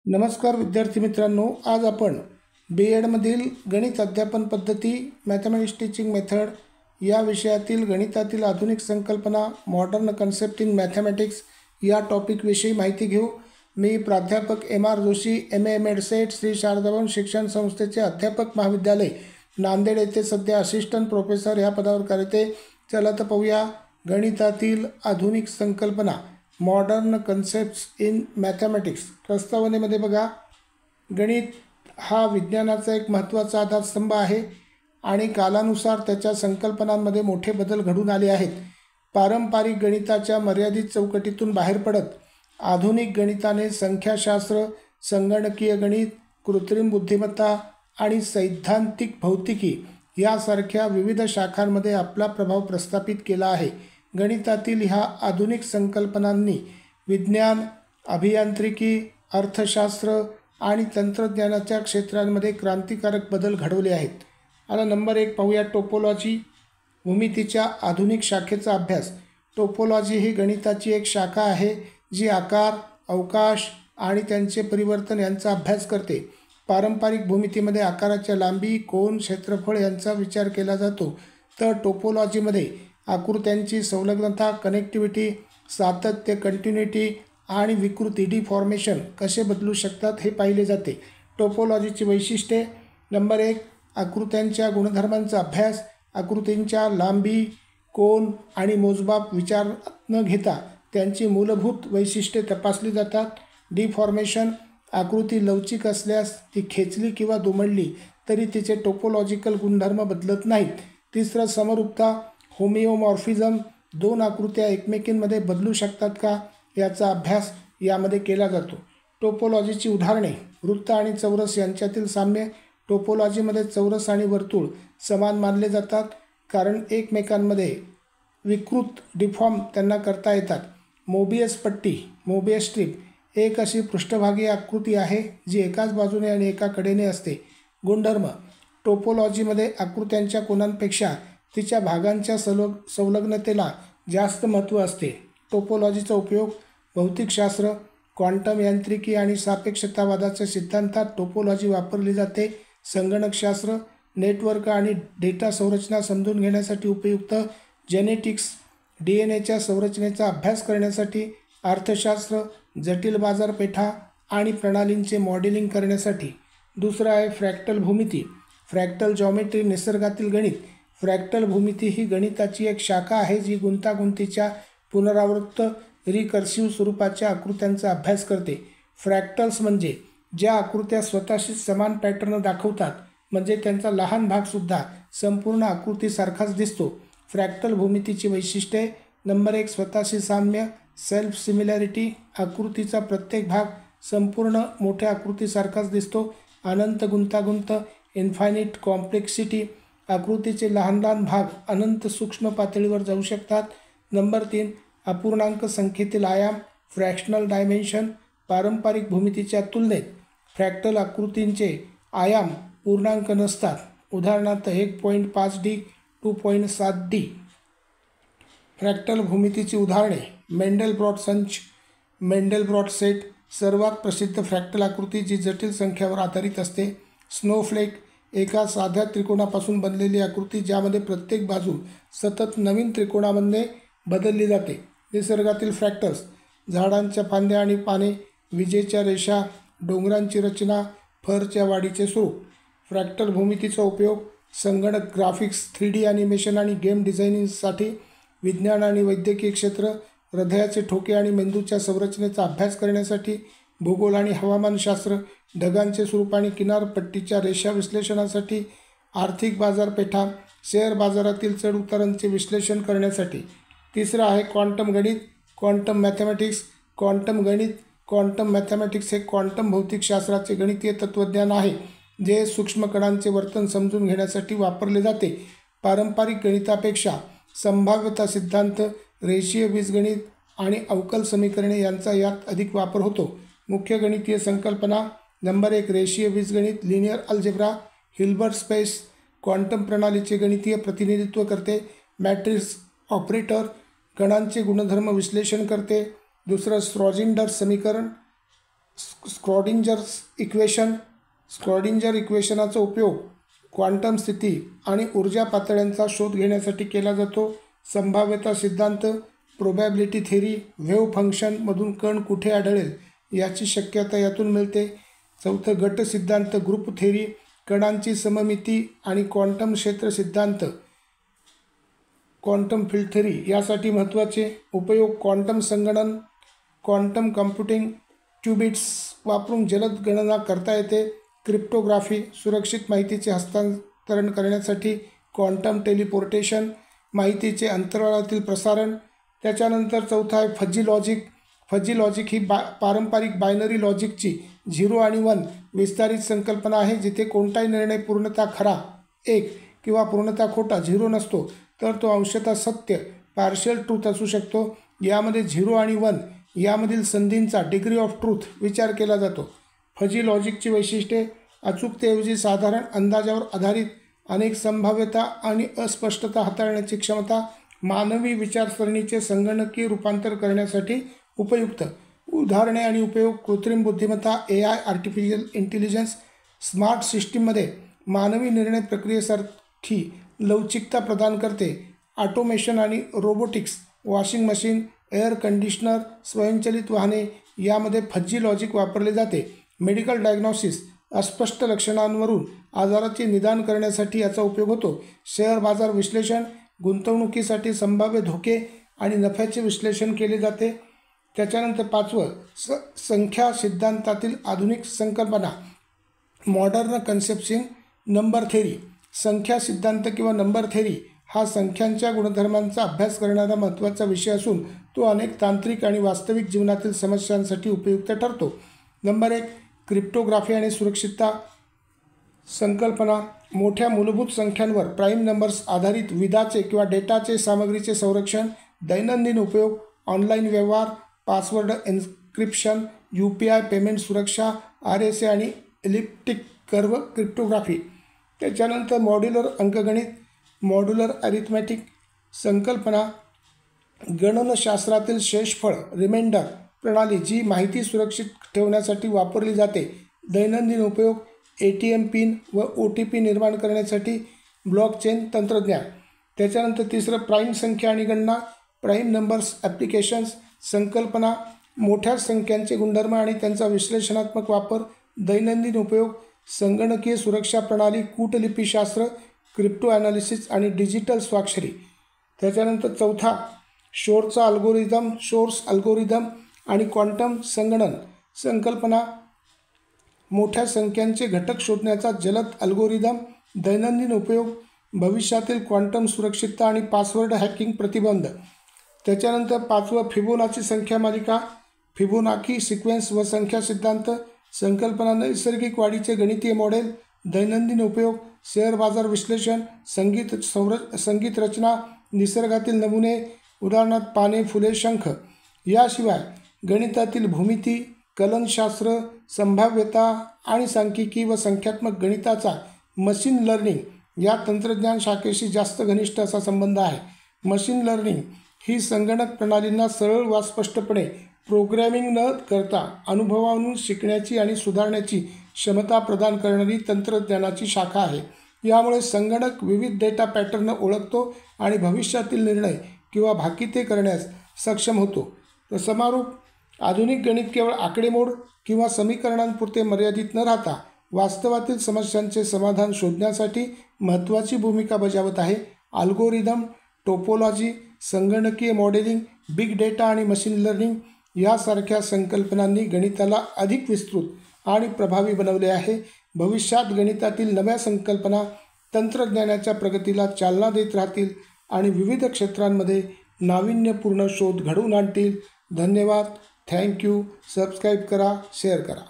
नमस्कार विद्यार्थी मित्रांनो, आज आपण BEdमधील गणित अध्यापन पद्धती मॅथमॅटिक्स टीचिंग मेथड या विषयातील गणितातील आधुनिक संकल्पना मॉडर्न कन्सेप्ट इन मॅथमॅटिक्स या टॉपिकविषयी माहिती घेऊ। मी प्राध्यापक MR Joshi MA MEdSET Shri Sharadabhavan शिक्षण संस्थेचे अध्यापक महाविद्यालय नांदेड येथे सध्या असिस्टंट प्रोफेसर या पदावर कार्यरत। चला तर पाहूया गणितातील आधुनिक संकल्पना मॉडर्न कन्सेप्ट्स इन मॅथमॅटिक्स। प्रस्तावनेमध्ये बघा, गणित हा विज्ञानाचा एक महत्त्वाचा आधारस्तंभ आहे आणि कालानुसार त्याच्या संकल्पनांमध्ये मोठे बदल घडून आले आहेत। पारंपरिक गणिताच्या मर्यादित चौकटीतून बाहेर पडत आधुनिक गणिताने संख्याशास्त्र, संगणकीय गणित, कृत्रिम बुद्धिमत्ता आणि सैद्धांतिक भौतिकी यासारख्या विविध शाखांमध्ये आपला प्रभाव प्रस्थापित केला आहे। गणितातील ह्या आधुनिक संकल्पनांनी विज्ञान, अभियांत्रिकी, अर्थशास्त्र आणि तंत्रज्ञानाच्या क्षेत्रांमध्ये क्रांतिकारक बदल घडवले आहेत। आता नंबर 1 पाहूया, टोपोलॉजी, भूमितीच्या आधुनिक शाखेचा अभ्यास। टोपोलॉजी ही गणिताची एक शाखा आहे जी आकार, अवकाश आणि त्यांचे परिवर्तन यांचा अभ्यास करते। पारंपरिक भूमितीमध्ये आकाराच्या लांबी, कोन, क्षेत्रफळ यांचा विचार केला जातो, तर टोपोलॉजीमध्ये आकृत्यांची संलग्नता, कनेक्टिव्हिटी, सातत्य, कंटिन्युटी आणि विकृती डिफॉर्मेशन कसे बदलू शकतात हे पाहिले जाते। टोपोलॉजीची वैशिष्ट्ये, नंबर 1 आकृत्यांच्या गुणधर्मांचा अभ्यास। आकृतींच्या लांबी, कोन आणि मोजमाप विचारात न घेता त्यांची मूलभूत वैशिष्ट्ये तपासली जातात। डिफॉर्मेशन, आकृती लवचिक असल्यास ती खेचली किंवा दुमडली तरी तिचे टोपोलॉजिकल गुणधर्म बदलत नाहीत। तिसरं समरूपता, होमिओमॉर्फिझम, दोन आकृत्या एकमेकींमध्ये बदलू शकतात का याचा अभ्यास यामध्ये केला जातो। टोपोलॉजीची उदाहरणे, वृत्त आणि चौरस यांच्यातील साम्य। टोपोलॉजीमध्ये चौरस आणि वर्तुळ समान मानले जातात कारण एकमेकांमध्ये विकृत डिफॉर्म त्यांना करता येतात। मोबियस पट्टी, मोबियस स्ट्रीप एक अशी पृष्ठभागी आकृती आहे जी एकाच बाजूने आणि एका कडेने असते। गुणधर्म, टोपोलॉजीमध्ये आकृत्यांच्या कोनांपेक्षा तिच्या भागांच्या संलग्नतेला जास्त महत्त्व असते। टोपोलॉजीचा उपयोग, भौतिकशास्त्र, क्वांटम यांत्रिकी आणि सापेक्षतावादाच्या सिद्धांतात टोपोलॉजी वापरली जाते। संगणकशास्त्र, नेटवर्क आणि डेटा संरचना समजून घेण्यासाठी उपयुक्त। जेनेटिक्स, DNA संरचनेचा अभ्यास करण्यासाठी। अर्थशास्त्र, जटिल बाजारपेठा आणि प्रणालींचे मॉडेलिंग करण्यासाठी। दुसरा आहे फ्रॅक्टल भूमिती, फ्रॅक्टल जॉमेट्री, निसर्गातील गणित। फ्रॅक्टल भूमिती ही गणिताची एक शाखा आहे जी गुंतागुंतीच्या पुनरावृत्त रिकर्सिव्ह स्वरूपाच्या आकृत्यांचा अभ्यास करते। फ्रॅक्टल्स म्हणजे ज्या आकृत्या स्वतःशी समान पॅटर्न दाखवतात, म्हणजे त्यांचा लहान भागसुद्धा संपूर्ण आकृतीसारखाच दिसतो। फ्रॅक्टल भूमितीची वैशिष्ट्ये, नंबर 1 स्वतःशी साम्य, सेल्फ सिमिलॅरिटी, आकृतीचा प्रत्येक भाग संपूर्ण मोठ्या आकृतीसारखाच दिसतो। अनंत गुंतागुंत, इन्फायनिट कॉम्प्लेक्सिटी, आकृतीचे लहान लहान भाग अनंत सूक्ष्म पातळीवर जाऊ शकतात। नंबर 3 अपूर्णांक संख्येतील आयाम, फ्रॅक्शनल डायमेन्शन। पारंपरिक भूमितीच्या तुलनेत फ्रॅक्टल आकृतींचे आयाम पूर्णांक नसतात, उदाहरणार्थ 1.5D 2.7D। फ्रॅक्टल भूमितीची उदाहरणे, मेंडलब्रॉट संच, मेंडलब्रॉट सेट, सर्वात प्रसिद्ध फ्रॅक्टल आकृती जी जटिल संख्यावर आधारित असते। स्नोफ्लेक, एका साध्या त्रिकोणापासून बनलेली आकृती ज्यामध्ये प्रत्येक बाजू सतत नवीन त्रिकोणामध्ये बदलली जाते। निसर्गातील फ्रॅक्टल्स, झाडांच्या फांद्या आणि पाने, विजेच्या रेषा, डोंगरांची रचना, फरच्या वाढीचे स्वरूप। फ्रॅक्टल भूमितीचा उपयोग, संगणक ग्राफिक्स, 3D ॲनिमेशन आणि गेम डिझायनिंगसाठी। विज्ञान आणि वैद्यकीय क्षेत्र, हृदयाचे ठोके आणि मेंदूच्या संरचनेचा अभ्यास करण्यासाठी। भूगोल आणि हवामानशास्त्र, ढगांचे स्वरूप आणि किनारपट्टीच्या रेषा विश्लेषणासाठी। आर्थिक बाजारपेठा, शेअर बाजारातील चढउतारांचे विश्लेषण करण्यासाठी। तिसरं आहे क्वांटम गणित, क्वांटम मॅथमॅटिक्स। क्वांटम गणित, क्वांटम मॅथमॅटिक्स हे क्वांटम भौतिकशास्त्राचे गणितीय तत्त्वज्ञान आहे जे सूक्ष्म कणांचे वर्तन समजून घेण्यासाठी वापरले जाते। पारंपरिक गणितापेक्षा संभाव्यता सिद्धांत, रेषीय बीजगणित आणि अवकल समीकरणे यांचा यात अधिक वापर होतो। मुख्य गणितीय संकल्पना, नंबर 1 रेषीय बीजगणित, linear algebra, Hilbert space quantum प्रणालीचे गणितीय प्रतिनिधित्व करते। मॅट्रिक्स ऑपरेटर, कणांचे गुणधर्म विश्लेषण करते। दुसरं श्रोडिंगर समीकरण, स्क्रॉडिंजर इक्वेशनाचा उपयोग क्वांटम स्थिती आणि ऊर्जा पातळ्यांचा शोध घेण्यासाठी केला जातो. संभाव्यता सिद्धांत, प्रोबॅबिलिटी थेरी, वेव्ह फंक्शनमधून कण कुठे आढळेल याची शक्यता यातून मिळते. चौथं गट सिद्धांत, ग्रुप थेरी, कणांची सममिती आणि क्वांटम क्षेत्र सिद्धांत, क्वांटम फील्ड थेरी यासाठी महत्त्वाचे. उपयोग क्वांटम संगणन, क्वांटम कम्प्युटिंग, क्युबिट्स वापरून जलद गणना करता येते. क्रिप्टोग्राफी, सुरक्षित माहितीचे हस्तांतरण करण्यासाठी. क्वांटम टेलिपोर्टेशन, माहितीचे अंतराळातील प्रसारण. त्याच्यानंतर चौथा आहे फजी लॉजिक. फजी लॉजिक ही पारंपरिक बायनरी लॉजिकची 0 आणि 1 विस्तारित संकल्पना आहे, जिथे कोणताही निर्णय पूर्णतः खरा 1 किंवा पूर्णतः खोटा 0 नसतो, तर तो अंशतः सत्य पार्शियल ट्रूथ असू शकतो. यामध्ये 0 आणि 1 यामधील संधींचा डिग्री ऑफ ट्रूथ विचार केला जातो. फजी लॉजिकची वैशिष्ट्ये: अचूकतेऐवजी साधारण अंदाजावर आधारित, अनेक संभाव्यता आणि अस्पष्टता हाताळण्याची क्षमता, मानवी विचारसरणीचे संगणकीय रूपांतर करण्यासाठी उपयुक्त. उदाहरणे आणि उपयोग: कृत्रिम बुद्धिमत्ता, AI, आर्टिफिशियल इंटेलिजन्स, स्मार्ट सिस्टीममध्ये मानवी निर्णय प्रक्रियेसारखी लवचिकता प्रदान करते. ऑटोमेशन आणि robotics, washing machine, air conditioner, स्वयंचलित वाहने यामध्ये फजी लॉजिक वापरले जाते. मेडिकल डायग्नॉसिस, अस्पष्ट लक्षणांवरून आजाराचे निदान करण्यासाठी याचा उपयोग होतो. शेअर बाजार विश्लेषण, गुंतवणुकीसाठी संभाव्य धोके आणि नफ्याचे विश्लेषण केले जाते. त्याच्यानंतर पाचवं संख्या सिद्धांतातील आधुनिक संकल्पना, मॉडर्न कन्सेप्टिंग नंबर थेरी. संख्या सिद्धांत किंवा नंबर थेरी हा संख्यांच्या गुणधर्मांचा अभ्यास करणारा महत्त्वाचा विषय असून तो अनेक तांत्रिक आणि वास्तविक जीवनातील समस्यांसाठी उपयुक्त ठरतो. नंबर 1 क्रिप्टोग्राफी आणि सुरक्षितता संकल्पना. मोठ्या मूलभूत संख्यांवर प्राईम नंबर्स आधारित विधाचे किंवा डेटाचे सामग्रीचे संरक्षण. दैनंदिन उपयोग: ऑनलाईन व्यवहार, पासवर्ड एन्क्रिप्शन, UPI पेमेंट सुरक्षा, RSA आणि इलिप्टिक कर्व क्रिप्टोग्राफी. त्याच्यानंतर मॉड्युलर अंकगणित, मॉड्युलर अरिथमॅटिक संकल्पना. गणनशास्त्रातील शेषफळ रिमाइंडर प्रणाली जी माहिती सुरक्षित ठेवण्यासाठी वापरली जाते. दैनंदिन उपयोग: ATM पिन व OTP निर्माण करण्यासाठी ब्लॉकचेन तंत्रज्ञान. त्याच्यानंतर तिसरं प्राईम संख्या आणि गणना, प्राईम नंबर्स ॲप्लिकेशन्स संकल्पना. मोठ्या संख्यांचे गुणधर्म आणि त्यांचा विश्लेषणात्मक वापर. दैनंदिन उपयोग: संगणकीय सुरक्षा प्रणाली, कूटलिपीशास्त्र, क्रिप्टो ॲनालिसिस आणि डिजिटल स्वाक्षरी. त्याच्यानंतर चौथा शोर्स अल्गोरिदम आणि क्वांटम संगणन संकल्पना. मोठ्या संख्यांचे घटक शोधण्याचा जलद अल्गोरिदम. दैनंदिन उपयोग: भविष्यातील क्वांटम सुरक्षितता आणि पासवर्ड हॅकिंग प्रतिबंध. त्याच्यानंतर पाचवं फिबोनाची संख्या मालिका, फिबोनाची सिक्वेन्स व संख्या सिद्धांत संकल्पना. नैसर्गिक वाढीचे गणितीय मॉडेल. दैनंदिन उपयोग: शेअर बाजार विश्लेषण, संगीत रचना, निसर्गातील नमुने, उदाहरणार्थ पाने, फुले, शंख. याशिवाय गणितातील भूमिती, कलनशास्त्र, संभाव्यता आणि सांख्यिकी व संख्यात्मक गणिताचा मशीन लर्निंग या तंत्रज्ञान शाखेशी जास्त घनिष्ठ असा संबंध आहे. मशीन लर्निंग ही संगणक प्रणालींना सरळ व स्पष्टपणे प्रोग्रॅमिंग न करता अनुभवावरून शिकण्याची आणि सुधारण्याची क्षमता प्रदान करणारी तंत्रज्ञानाची शाखा आहे. यामुळे संगणक विविध डेटा पॅटर्न ओळखतो आणि भविष्यातील निर्णय किंवा भाकिते करण्यास सक्षम होतो. तर समारोप: आधुनिक गणित केवळ आकडेमोड किंवा समीकरणांपुरते मर्यादित न राहता वास्तवातील समस्यांचे समाधान शोधण्यासाठी महत्त्वाची भूमिका बजावत आहे. अल्गोरिदम, टोपोलॉजी, संगणकीय मॉडेलिंग, बिग डेटा आणि मशीन लर्निंग यासारख्या संकल्पनांनी गणिताला अधिक विस्तृत आणि प्रभावी बनवले आहे. भविष्यात गणितातील नव्या संकल्पना तंत्रज्ञानाच्या प्रगतीला चालना देत राहतील आणि विविध क्षेत्रांमध्ये नाविन्यपूर्ण शोध घडवून आणतील. धन्यवाद. थँक्यू. सबस्क्राईब करा, शेअर करा.